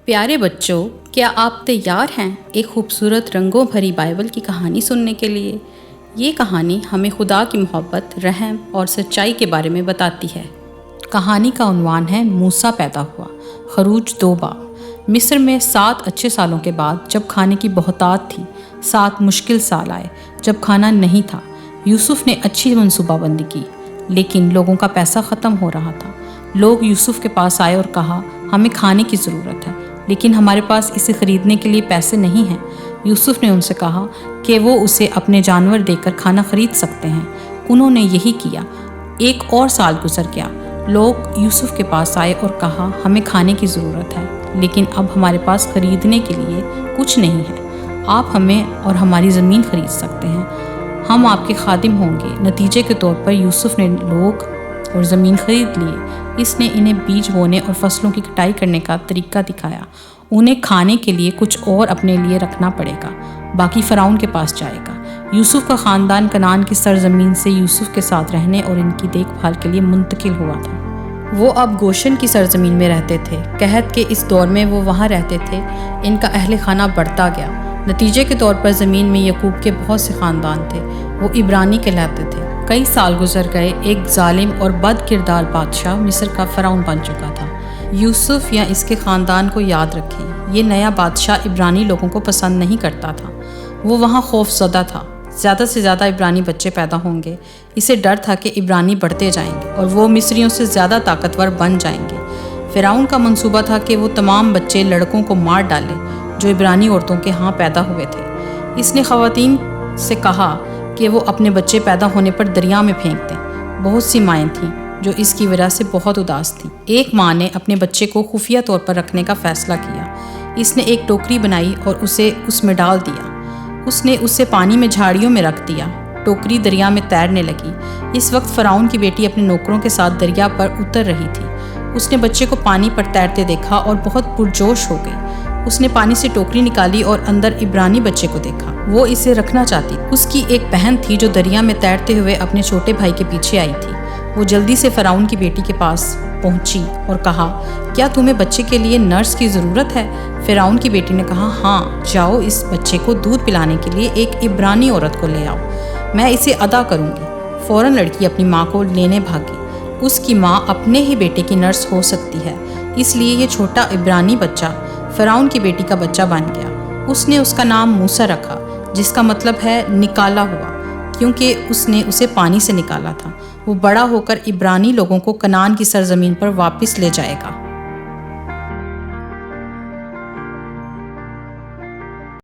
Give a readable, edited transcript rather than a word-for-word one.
پیارے بچوں، کیا آپ تیار ہیں ایک خوبصورت رنگوں بھری بائبل کی کہانی سننے کے لیے؟ یہ کہانی ہمیں خدا کی محبت، رحم اور سچائی کے بارے میں بتاتی ہے۔ کہانی کا عنوان ہے موسیٰ پیدا ہوا۔ خروج 2 باب۔ مصر میں 7 اچھے سالوں کے بعد جب کھانے کی بہتات تھی، 7 مشکل سال آئے جب کھانا نہیں تھا۔ یوسف نے اچھی منصوبہ بندی کی، لیکن لوگوں کا پیسہ ختم ہو رہا تھا۔ لوگ یوسف کے پاس آئے اور کہا، ہمیں کھانے کی ضرورت ہے، لیکن ہمارے پاس اسے خریدنے کے لیے پیسے نہیں ہیں۔ یوسف نے ان سے کہا کہ وہ اسے اپنے جانور دے کر کھانا خرید سکتے ہیں۔ انہوں نے یہی کیا۔ 1 اور سال گزر گیا۔ لوگ یوسف کے پاس آئے اور کہا، ہمیں کھانے کی ضرورت ہے، لیکن اب ہمارے پاس خریدنے کے لیے کچھ نہیں ہے۔ آپ ہمیں اور ہماری زمین خرید سکتے ہیں، ہم آپ کے خادم ہوں گے۔ نتیجے کے طور پر یوسف نے لوگ اور زمین خرید لیے۔ اس نے انہیں بیج بونے اور فصلوں کی کٹائی کرنے کا طریقہ دکھایا۔ انہیں کھانے کے لیے کچھ اور اپنے لیے رکھنا پڑے گا، باقی فرعون کے پاس جائے گا۔ یوسف کا خاندان کنعان کی سرزمین سے یوسف کے ساتھ رہنے اور ان کی دیکھ بھال کے لیے منتقل ہوا تھا۔ وہ اب گوشن کی سرزمین میں رہتے تھے۔ قحط کے اس دور میں وہ وہاں رہتے تھے۔ ان کا اہل خانہ بڑھتا گیا۔ نتیجے کے طور پر زمین میں یعقوب کے بہت سے خاندان تھے۔ وہ عبرانی کہلاتے تھے۔ کئی سال گزر گئے۔ ایک ظالم اور بد کردار بادشاہ مصر کا فرعون بن چکا تھا۔ یوسف یا اس کے خاندان کو یاد رکھیں، یہ نیا بادشاہ عبرانی لوگوں کو پسند نہیں کرتا تھا۔ وہ وہاں خوف زدہ تھا۔ زیادہ سے زیادہ عبرانی بچے پیدا ہوں گے۔ اسے ڈر تھا کہ عبرانی بڑھتے جائیں گے اور وہ مصریوں سے زیادہ طاقتور بن جائیں گے۔ فرعون کا منصوبہ تھا کہ وہ تمام بچے لڑکوں کو مار ڈالے جو عبرانی عورتوں کے ہاں پیدا ہوئے تھے۔ اس نے خواتین سے کہا کہ وہ اپنے بچے پیدا ہونے پر دریا میں پھینک دیں۔ بہت سی مائیں تھیں جو اس کی وجہ سے بہت اداس تھیں۔ ایک ماں نے اپنے بچے کو خفیہ طور پر رکھنے کا فیصلہ کیا۔ اس نے ایک ٹوکری بنائی اور اسے اس میں ڈال دیا۔ اس نے اسے پانی میں جھاڑیوں میں رکھ دیا۔ ٹوکری دریا میں تیرنے لگی۔ اس وقت فرعون کی بیٹی اپنے نوکروں کے ساتھ دریا پر اتر رہی تھی۔ اس نے بچے کو پانی پر تیرتے دیکھا اور بہت پرجوش ہو گئی۔ اس نے پانی سے ٹوکری نکالی اور اندر عبرانی بچے کو دیکھا۔ وہ اسے رکھنا چاہتی۔ اس کی ایک بہن تھی جو دریا میں تیرتے ہوئے اپنے چھوٹے بھائی کے پیچھے آئی تھی۔ وہ جلدی سے فرعون کی بیٹی کے پاس پہنچی اور کہا، کیا تمہیں بچے کے لیے نرس کی ضرورت ہے؟ فرعون کی بیٹی نے کہا، ہاں، جاؤ اس بچے کو دودھ پلانے کے لیے ایک عبرانی عورت کو لے آؤ، میں اسے ادا کروں گی۔ فوراً لڑکی اپنی ماں کو لینے بھاگی۔ اس کی ماں اپنے ہی بیٹے کی نرس ہو سکتی ہے، اس لیے یہ چھوٹا عبرانی بچہ فرعون کی بیٹی کا بچہ بن گیا۔ اس نے اس کا نام موسیٰ رکھا، جس کا مطلب ہے نکالا ہوا، کیونکہ اس نے اسے پانی سے نکالا تھا۔ وہ بڑا ہو کر عبرانی لوگوں کو کنعان کی سرزمین پر واپس لے جائے گا۔